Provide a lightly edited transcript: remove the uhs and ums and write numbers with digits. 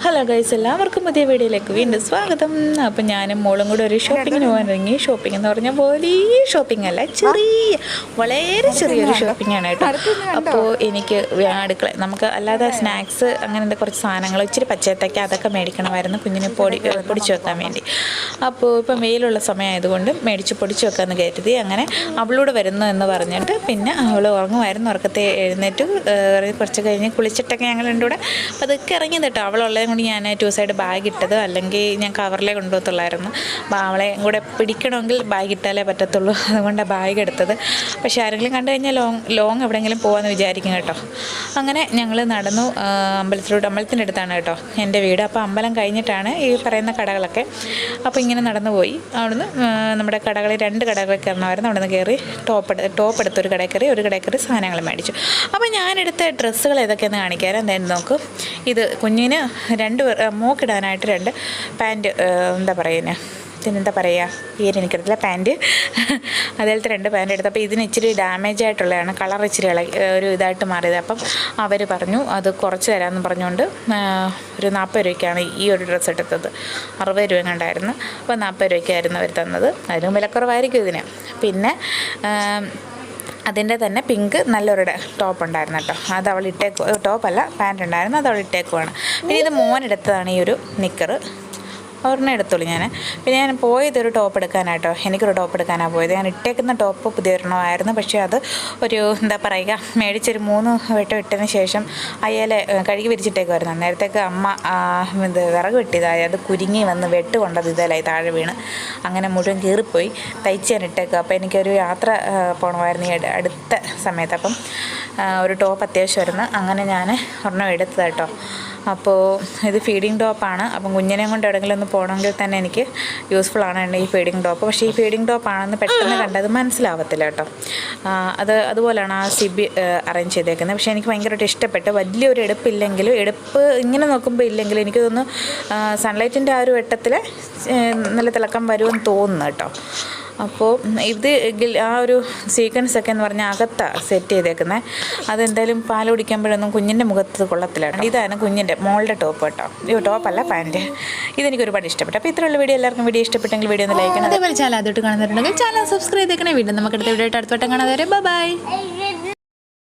Hello guys, എല്ലാവർക്കും പുതിയ വീഡിയോയിലേക്ക് വീണ്ടും സ്വാഗതം. അപ്പം ഞാനും മോളും കൂടെ ഒരു ഷോപ്പിങ്ങിന് പോകാൻ ഇറങ്ങി. ഷോപ്പിംഗ് എന്ന് പറഞ്ഞാൽ വലിയ ഷോപ്പിംഗ് അല്ല, വളരെ ചെറിയൊരു ഷോപ്പിംഗ് ആണ് കേട്ടോ. അപ്പോൾ എനിക്ക് അടുക്കള നമുക്ക് അല്ലാതെ സ്നാക്സ് അങ്ങനത്തെ കുറച്ച് സാധനങ്ങൾ, ഇച്ചിരി പച്ചത്തക്ക അതൊക്കെ മേടിക്കണമായിരുന്നു കുഞ്ഞിന് പൊടിച്ച് വെക്കാൻ വേണ്ടി. അപ്പോൾ ഇപ്പം വെയിലുള്ള സമയമായതുകൊണ്ട് മേടിച്ച് പൊടിച്ച് വെക്കാമെന്ന് കരുതി. അങ്ങനെ അവളോട് വരുന്നു എന്ന് പറഞ്ഞിട്ട് പിന്നെ അവൾ ഉറങ്ങുമായിരുന്നു. ഉറക്കത്തെ എഴുന്നേറ്റ് കുറച്ച് കഴിഞ്ഞ് കുളിച്ചിട്ടൊക്കെ ഞങ്ങൾ രണ്ടും കൂടെ അതൊക്കെ ഇറങ്ങി കേട്ടോ. അവളുള്ളത് കൊണ്ട് ഞാൻ 2 സൈഡ് ബാഗ് ഇട്ടത്, അല്ലെങ്കിൽ ഞാൻ കവറിലേ കൊണ്ടുപോകത്തുള്ളായിരുന്നു. അവളെ കൂടെ പിടിക്കണമെങ്കിൽ ബാഗ് ഇട്ടാലേ പറ്റത്തുള്ളൂ, അതുകൊണ്ടാണ് ബാഗ് എടുത്തത്. പക്ഷേ ആരെങ്കിലും കണ്ടു കഴിഞ്ഞാൽ ലോങ് എവിടെയെങ്കിലും പോകാമെന്ന് വിചാരിക്കും കേട്ടോ. അങ്ങനെ ഞങ്ങൾ നടന്നു അമ്പലത്തിൻ്റെ അടുത്താണ് കേട്ടോ എൻ്റെ വീട്. അപ്പോൾ അമ്പലം കഴിഞ്ഞിട്ടാണ് ഈ പറയുന്ന കടകളൊക്കെ. അപ്പോൾ ഇങ്ങനെ നടന്നു പോയി. അവിടുന്ന് നമ്മുടെ കടകളിൽ 2 കടകളിൽ കയറണമായിരുന്നു. അവിടെ നിന്ന് കയറി ടോപ്പ് എടുത്തൊരു കടയിൽ കയറി, ഒരു കടയിൽ കയറി സാധനങ്ങൾ മേടിച്ചു. അപ്പോൾ ഞാനെടുത്ത ഡ്രസ്സുകൾ ഏതൊക്കെയെന്ന് കാണിക്കാൻ എന്തായാലും നോക്കും. ഇത് കുഞ്ഞിന് മോക്കിടാനായിട്ട് 2 പാൻറ്റ്, ഇതിനെന്താ പറയുക പേരെനിക്കറിയില്ല, പാൻറ്റ്. അതിലത്തെ 2 പാൻറ്റ് എടുത്തു. അപ്പോൾ ഇതിന് ഇച്ചിരി ഡാമേജ് ആയിട്ടുള്ളതാണ്, കളർ ഇച്ചിരി ഒരു ഇതായിട്ട് മാറിയത്. അപ്പം അവർ പറഞ്ഞു അത് കുറച്ച് തരാമെന്ന് പറഞ്ഞുകൊണ്ട് ഒരു 40 രൂപയ്ക്കാണ് ഈ ഒരു ഡ്രസ്സ് എടുത്തത്. 60 രൂപ കണ്ടായിരുന്നു. അപ്പോൾ 40 രൂപയ്ക്കായിരുന്നു അവർ തന്നത്. അതിനും വിലക്കുറവായിരിക്കും ഇതിന്. പിന്നെ അതിൻ്റെ തന്നെ പിങ്ക് നല്ലൊരു ടോപ്പ് ഉണ്ടായിരുന്നു കേട്ടോ. അത് അവൾ ടോപ്പല്ല, പാൻറ്റ് ഉണ്ടായിരുന്നു, അത് അവൾ ഇട്ടേക്കുവാണ്. പിന്നെ ഇത് മോനെടുത്തതാണ് ഈ ഒരു നിക്കറ്. ഒരെണ്ണം എടുത്തോളൂ ഞാൻ. പിന്നെ ഞാൻ പോയതൊരു ടോപ്പ് എടുക്കാനായിട്ടോ, എനിക്കൊരു ടോപ്പ് എടുക്കാനാണ് പോയത്. ഞാൻ ഇട്ടേക്കുന്ന ടോപ്പ് പുതിയൊരെണ്ണമായിരുന്നു. പക്ഷേ അത് ഒരു എന്താ പറയുക, മേടിച്ചൊരു 3 വട്ടം ഇട്ടതിന് ശേഷം അയ്യാലെ കഴുകി വിരിച്ചിട്ടേക്കുമായിരുന്നു. നേരത്തേക്ക് അമ്മ വിറക് വെട്ടിയതായി, അത് കുരുങ്ങി വന്ന് വെട്ട് കൊണ്ടത് ഇതേലായി താഴെ വീണ് അങ്ങനെ മുഴുവൻ കീറിപ്പോയി. തയ്ച്ച് ഞാൻ ഇട്ടേക്കുക. അപ്പോൾ എനിക്കൊരു യാത്ര പോകണമായിരുന്നു ഈ അടുത്ത സമയത്ത്. അപ്പം ഒരു ടോപ്പ് അത്യാവശ്യമായിരുന്നു. അങ്ങനെ ഞാൻ ഒരെണ്ണം എടുത്തത് കേട്ടോ. അപ്പോൾ ഇത് ഫീഡിങ് ടോപ്പാണ്. അപ്പം കുഞ്ഞിനെ കൊണ്ട് എവിടെയെങ്കിലും ഒന്ന് പോകണമെങ്കിൽ തന്നെ എനിക്ക് യൂസ്ഫുള്ളാണ് ഈ ഫീഡിങ് ടോപ്പ്. പക്ഷേ ഈ ഫീഡിങ് ടോപ്പാണെന്ന് പെട്ടെന്ന് കണ്ടത് മനസ്സിലാവത്തില്ല കേട്ടോ. അതുപോലെയാണ് ആ സിബി അറേഞ്ച് ചെയ്തേക്കുന്നത്. പക്ഷേ എനിക്ക് ഭയങ്കരമായിട്ട് ഇഷ്ടപ്പെട്ടു. വലിയൊരു എടുപ്പ് ഇങ്ങനെ നോക്കുമ്പോൾ ഇല്ലെങ്കിലും എനിക്ക് തോന്നുന്നു സൺലൈറ്റിൻ്റെ ആ ഒരു വെട്ടത്തിൽ നല്ല തിളക്കം വരുമെന്ന് തോന്നുന്നു കേട്ടോ. അപ്പോൾ ഇത് ആ ഒരു സീക്വൻസൊക്കെ എന്ന് പറഞ്ഞാൽ അകത്താണ് സെറ്റ് ചെയ്തേക്കുന്നത്. അതെന്തായാലും പാൽ കുടിക്കുമ്പോഴൊന്നും കുഞ്ഞിൻ്റെ മുഖത്ത് കൊള്ളത്തില്ല. ഇതാണ് കുഞ്ഞിൻ്റെ മോളുടെ ടോപ്പ് കേട്ടോ. ഈ ടോപ്പല്ല, പാൻറ്റ്. ഇതെനിക്ക് ഒരുപാട് ഇഷ്ടപ്പെട്ടു. അപ്പോൾ ഇത്രയുള്ള വീഡിയോ എല്ലാവർക്കും വീഡിയോ ഇഷ്ടപ്പെട്ടെങ്കിൽ വീഡിയോ ഒന്ന് ലൈക്ക് ചെയ്യണം. അതേപോലെ ചാനൽ ആദ്യമായിട്ട് കാണുന്നുണ്ടെങ്കിൽ ചാനൽ സബ്സ്ക്രൈബ് ചെയ്തേക്കണേ. വീണ്ടും നമുക്കടുത്ത വീഡിയോ ആയിട്ട് അടുത്ത വട്ടം കാണാതെ ബൈ.